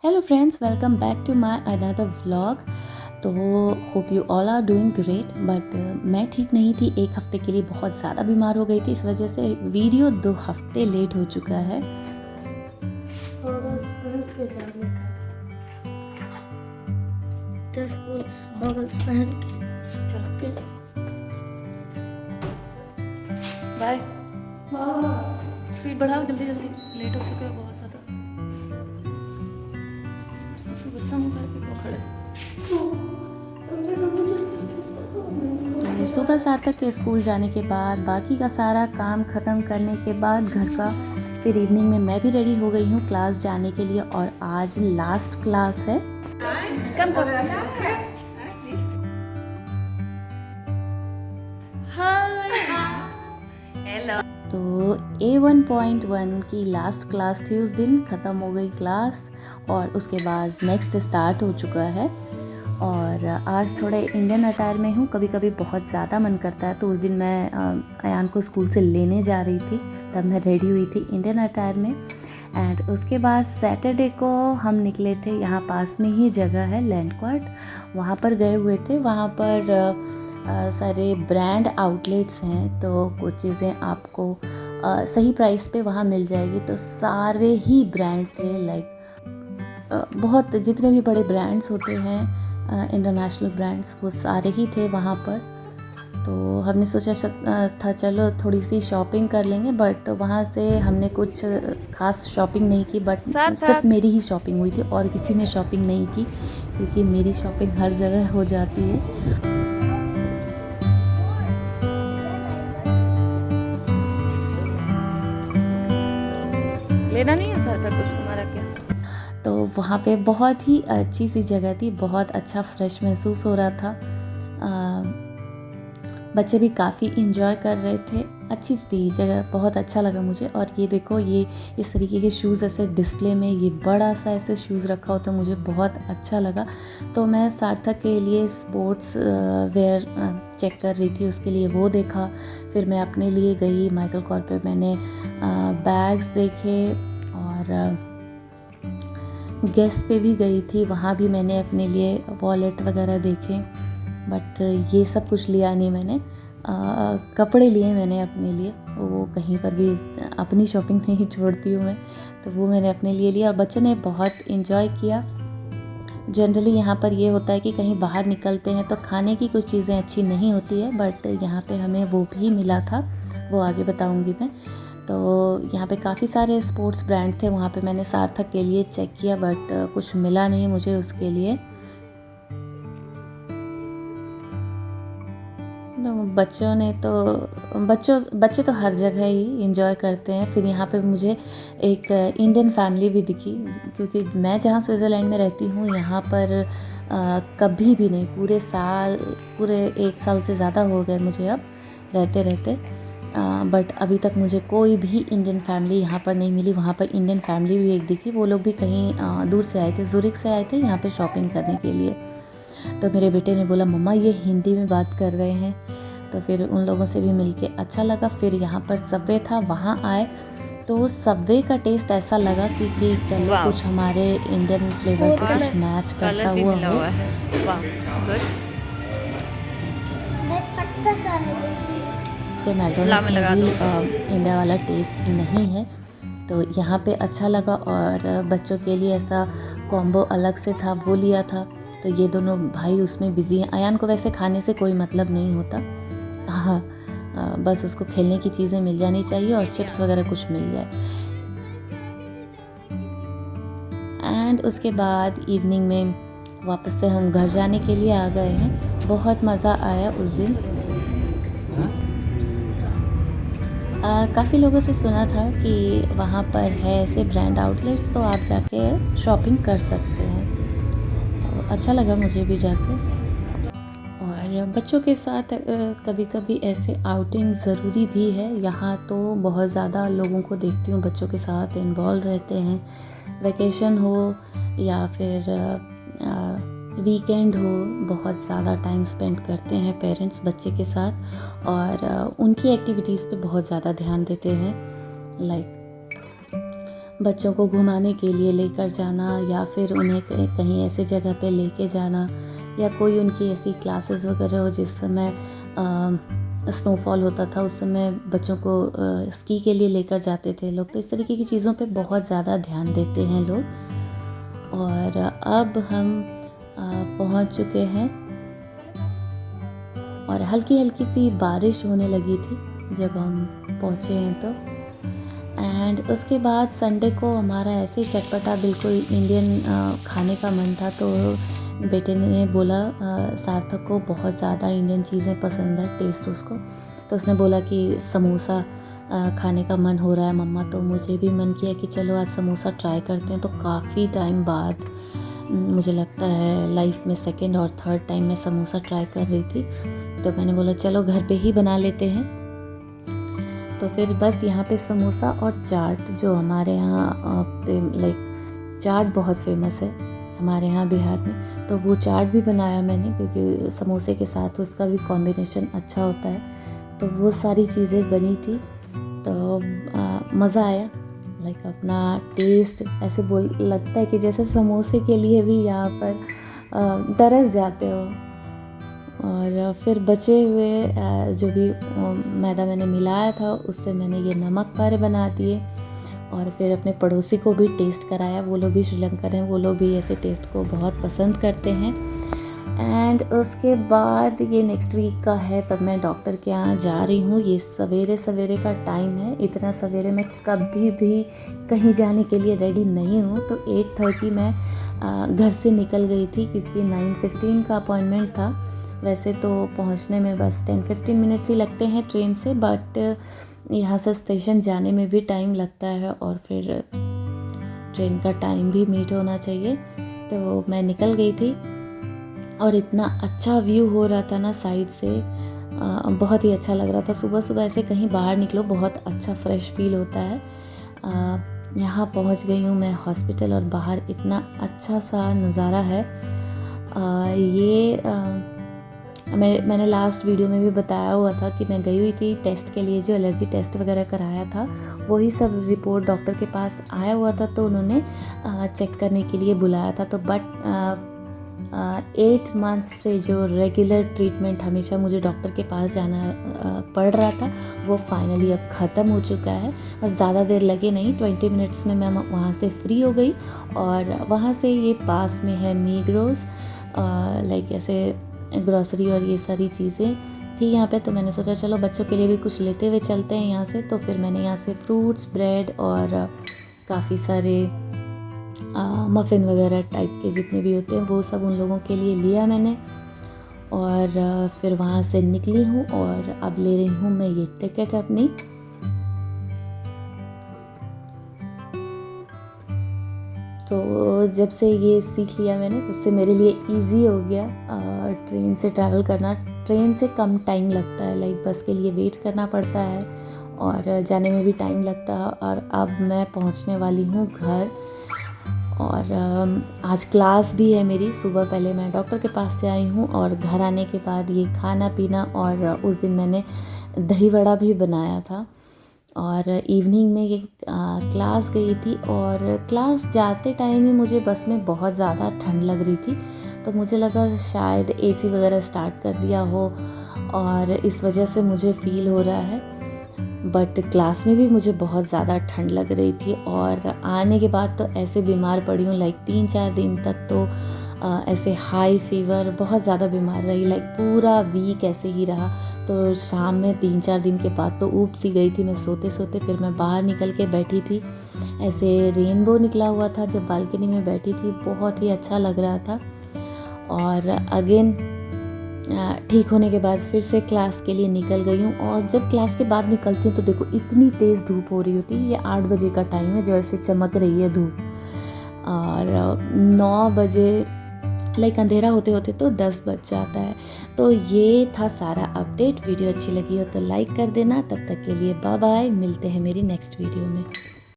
Hello friends, welcome back to my another vlog. तो hope you all are doing great. But मैं ठीक नहीं थी, एक हफ्ते के लिए बहुत ज़्यादा बीमार हो गई थी। इस वजह से वीडियो 2 हफ्ते लेट हो चुका है। बाय। स्पीड बढ़ाओ जल्दी जल्दी, लेट हो चुके हो बहुत ज़्यादा। गुस्सा में करके खड़े। तो सुबह सार्थक के स्कूल जाने के बाद, बाकी का सारा काम ख़त्म करने के बाद घर का, फिर इवनिंग में मैं भी रेडी हो गई हूँ क्लास जाने के लिए। और आज लास्ट क्लास है। हेलो। तो A1.1 की लास्ट क्लास थी, उस दिन ख़त्म हो गई क्लास और उसके बाद नेक्स्ट स्टार्ट हो चुका है। और आज थोड़े इंडियन अटायर में हूँ। कभी कभी बहुत ज़्यादा मन करता है, तो उस दिन मैं अयान को स्कूल से लेने जा रही थी, तब मैं रेडी हुई थी इंडियन अटायर में। एंड उसके बाद सैटरडे को हम निकले थे, यहाँ पास में ही जगह है लैंडक्वार्ट, वहाँ पर गए हुए थे। वहाँ पर सारे ब्रांड आउटलेट्स हैं, तो कुछ चीज़ें आपको सही प्राइस पे वहाँ मिल जाएगी। तो सारे ही ब्रांड थे, लाइक बहुत जितने भी बड़े ब्रांड्स होते हैं, इंटरनेशनल ब्रांड्स, वो सारे ही थे वहाँ पर। तो हमने सोचा था चलो थोड़ी सी शॉपिंग कर लेंगे, बट वहाँ से हमने कुछ खास शॉपिंग नहीं की। बट सिर्फ मेरी ही शॉपिंग हुई थी और किसी ने शॉपिंग नहीं की, क्योंकि मेरी शॉपिंग हर जगह हो जाती है। लेना नहीं है सर था कुछ तुम्हारा क्या? तो वहाँ पे बहुत ही अच्छी सी जगह थी, बहुत अच्छा फ्रेश महसूस हो रहा था। बच्चे भी काफ़ी इंजॉय कर रहे थे। अच्छी थी जगह, बहुत अच्छा लगा मुझे। और ये देखो, ये इस तरीके के शूज़ ऐसे डिस्प्ले में, ये बड़ा सा ऐसे शूज़ रखा हो तो मुझे बहुत अच्छा लगा। तो मैं सार्थक के लिए स्पोर्ट्स वेयर चेक कर रही थी, उसके लिए वो देखा। फिर मैं अपने लिए गई माइकल कॉर्स पे, मैंने बैग्स देखे। और गेस पे भी गई थी, वहाँ भी मैंने अपने लिए वॉलेट वगैरह देखे। बट ये सब कुछ लिया नहीं मैंने। कपड़े लिए मैंने अपने लिए, वो कहीं पर भी अपनी शॉपिंग नहीं छोड़ती हूँ मैं, तो वो मैंने अपने लिए लिया। और बच्चों ने बहुत इन्जॉय किया। जनरली यहाँ पर ये होता है कि कहीं बाहर निकलते हैं तो खाने की कुछ चीज़ें अच्छी नहीं होती है, बट यहाँ पे हमें वो भी मिला था, वो आगे बताऊँगी मैं। तो यहाँ पे काफ़ी सारे स्पोर्ट्स ब्रांड थे, वहाँ पे मैंने सार्थक के लिए चेक किया, बट कुछ मिला नहीं मुझे उसके लिए। तो बच्चे तो हर जगह ही इंजॉय करते हैं। फिर यहाँ पे मुझे एक इंडियन फैमिली भी दिखी, क्योंकि मैं जहाँ स्विट्ज़रलैंड में रहती हूँ, यहाँ पर कभी भी नहीं, पूरे 1 साल से ज़्यादा हो गए मुझे अब रहते रहते, बट अभी तक मुझे कोई भी इंडियन फैमिली यहाँ पर नहीं मिली। वहाँ पर इंडियन फैमिली भी एक दिखी, वो लोग भी कहीं दूर से आए थे, ज़ुरिक से आए थे यहाँ पे शॉपिंग करने के लिए। तो मेरे बेटे ने बोला मम्मा ये हिंदी में बात कर रहे हैं, तो फिर उन लोगों से भी मिलके अच्छा लगा। फिर यहाँ पर सबवे था, वहाँ आए तो सबवे का टेस्ट ऐसा लगा कि चलो कुछ हमारे इंडियन फ्लेवर से कुछ मैच करता हुआ हो। तो मैकडॉनल्ड्स में भी इंडिया वाला टेस्ट नहीं है, तो यहाँ पे अच्छा लगा। और बच्चों के लिए ऐसा कॉम्बो अलग से था, वो लिया था। तो ये दोनों भाई उसमें बिज़ी हैं। अयान को वैसे खाने से कोई मतलब नहीं होता, हाँ, बस उसको खेलने की चीज़ें मिल जानी चाहिए और चिप्स वगैरह कुछ मिल जाए। एंड उसके बाद इवनिंग में वापस से हम घर जाने के लिए आ गए हैं। बहुत मज़ा आया उस दिन। काफ़ी लोगों से सुना था कि वहाँ पर है ऐसे ब्रांड आउटलेट्स, तो आप जाके शॉपिंग कर सकते हैं। तो अच्छा लगा मुझे भी जाके। और बच्चों के साथ कभी कभी ऐसे आउटिंग ज़रूरी भी है। यहाँ तो बहुत ज़्यादा लोगों को देखती हूँ बच्चों के साथ इन्वॉल्व रहते हैं, वैकेशन हो या फिर वीकेंड हो, बहुत ज़्यादा टाइम स्पेंड करते हैं पेरेंट्स बच्चे के साथ। और उनकी एक्टिविटीज़ पे बहुत ज़्यादा ध्यान देते हैं। लाइक बच्चों को घुमाने के लिए लेकर जाना या फिर उन्हें कहीं ऐसे जगह पे लेके जाना, या कोई उनकी ऐसी क्लासेस वगैरह हो जिस समय स्नोफॉल होता था, उस समय बच्चों को स्की के लिए लेकर जाते थे लोग। तो इस तरीके की चीज़ों पे बहुत ज़्यादा ध्यान देते हैं लोग। और अब हम पहुंच चुके हैं और हल्की हल्की सी बारिश होने लगी थी जब हम पहुंचे हैं तो। एंड उसके बाद संडे को हमारा ऐसे ही चटपटा बिल्कुल इंडियन खाने का मन था, तो बेटे ने बोला सार्थक को बहुत ज़्यादा इंडियन चीज़ें पसंद है, टेस्ट उसको, तो उसने बोला कि समोसा खाने का मन हो रहा है मम्मा। तो मुझे भी मन किया कि चलो आज समोसा ट्राई करते हैं। तो काफ़ी टाइम बाद मुझे लगता है लाइफ में सेकंड और थर्ड टाइम मैं समोसा ट्राई कर रही थी, तो मैंने बोला चलो घर पे ही बना लेते हैं। तो फिर बस यहाँ पे समोसा और चाट, जो हमारे यहाँ लाइक चाट बहुत फेमस है हमारे यहाँ बिहार में, तो वो चाट भी बनाया मैंने, क्योंकि समोसे के साथ उसका भी कॉम्बिनेशन अच्छा होता है। तो वो सारी चीज़ें बनी थी, तो मज़ा आया। लाइक अपना टेस्ट ऐसे लगता है कि जैसे समोसे के लिए भी यहाँ पर तरस जाते हो। और फिर बचे हुए जो भी मैदा मैंने मिलाया था उससे मैंने ये नमक पारे बना दिए, और फिर अपने पड़ोसी को भी टेस्ट कराया। वो लोग भी श्रीलंकन हैं, वो लोग भी ऐसे टेस्ट को बहुत पसंद करते हैं। एंड उसके बाद ये नेक्स्ट वीक का है, तब मैं डॉक्टर के यहाँ जा रही हूँ। ये सवेरे सवेरे का टाइम है, इतना सवेरे मैं कभी भी कहीं जाने के लिए रेडी नहीं हूँ। तो 8:30 मैं घर से निकल गई थी, क्योंकि 9:15 का अपॉइंटमेंट था। वैसे तो पहुँचने में बस 10-15 मिनट्स ही लगते हैं ट्रेन से, बट यहाँ से स्टेशन जाने में भी टाइम लगता है, और फिर ट्रेन का टाइम भी मीट होना चाहिए। तो मैं निकल गई थी और इतना अच्छा व्यू हो रहा था ना साइड से, बहुत ही अच्छा लग रहा था। सुबह सुबह ऐसे कहीं बाहर निकलो बहुत अच्छा फ्रेश फील होता है। यहाँ पहुँच गई हूँ मैं हॉस्पिटल, और बाहर इतना अच्छा सा नज़ारा है। मैंने लास्ट वीडियो में भी बताया हुआ था कि मैं गई हुई थी टेस्ट के लिए, जो एलर्जी टेस्ट वगैरह कराया था वही सब रिपोर्ट डॉक्टर के पास आया हुआ था, तो उन्होंने चेक करने के लिए बुलाया था। तो बट 8 मंथ्स से जो रेगुलर ट्रीटमेंट हमेशा मुझे डॉक्टर के पास जाना पड़ रहा था, वो फाइनली अब ख़त्म हो चुका है। बस ज़्यादा देर लगे नहीं, 20 मिनट्स में मैं वहाँ से फ्री हो गई। और वहाँ से ये पास में है मीग्रोस, लाइक ऐसे ग्रॉसरी और ये सारी चीज़ें थी यहाँ पे। तो मैंने सोचा चलो बच्चों के लिए भी कुछ लेते हुए चलते हैं यहाँ से। तो फिर मैंने यहाँ से फ्रूट्स, ब्रेड और काफ़ी सारे मफ़िन वगैरह टाइप के जितने भी होते हैं वो सब उन लोगों के लिए लिया मैंने। और फिर वहाँ से निकली हूँ, और अब ले रही हूँ मैं ये टिकट अपनी। तो जब से ये सीख लिया मैंने, तब से मेरे लिए इजी हो गया ट्रेन से ट्रैवल करना। ट्रेन से कम टाइम लगता है, लाइक बस के लिए वेट करना पड़ता है और जाने में भी टाइम लगता है। और अब मैं पहुंचने वाली हूँ घर, और आज क्लास भी है मेरी। सुबह पहले मैं डॉक्टर के पास से आई हूँ, और घर आने के बाद ये खाना पीना, और उस दिन मैंने दही वड़ा भी बनाया था। और इवनिंग में ये क्लास गई थी, और क्लास जाते टाइम ही मुझे बस में बहुत ज़्यादा ठंड लग रही थी। तो मुझे लगा शायद एसी वगैरह स्टार्ट कर दिया हो, और इस वजह से मुझे फ़ील हो रहा है। बट क्लास में भी मुझे बहुत ज़्यादा ठंड लग रही थी, और आने के बाद तो ऐसे बीमार पड़ी हूँ, लाइक 3-4 दिन तक तो ऐसे हाई फीवर, बहुत ज़्यादा बीमार रही, लाइक पूरा वीक ऐसे ही रहा। तो शाम में 3-4 दिन के बाद तो ऊब सी गई थी मैं सोते सोते। फिर मैं बाहर निकल के बैठी थी, ऐसे रेनबो निकला हुआ था जब बालकनी में बैठी थी, बहुत ही अच्छा लग रहा था। और अगेन ठीक होने के बाद फिर से क्लास के लिए निकल गई हूँ। और जब क्लास के बाद निकलती हूँ तो देखो इतनी तेज़ धूप हो रही होती है। ये 8 बजे का टाइम है जो ऐसे चमक रही है धूप, और 9 बजे लाइक अंधेरा होते होते तो 10 बज जाता है। तो ये था सारा अपडेट। वीडियो अच्छी लगी हो तो लाइक कर देना। तब तक के लिए बाय बाय, मिलते हैं मेरी नेक्स्ट वीडियो में।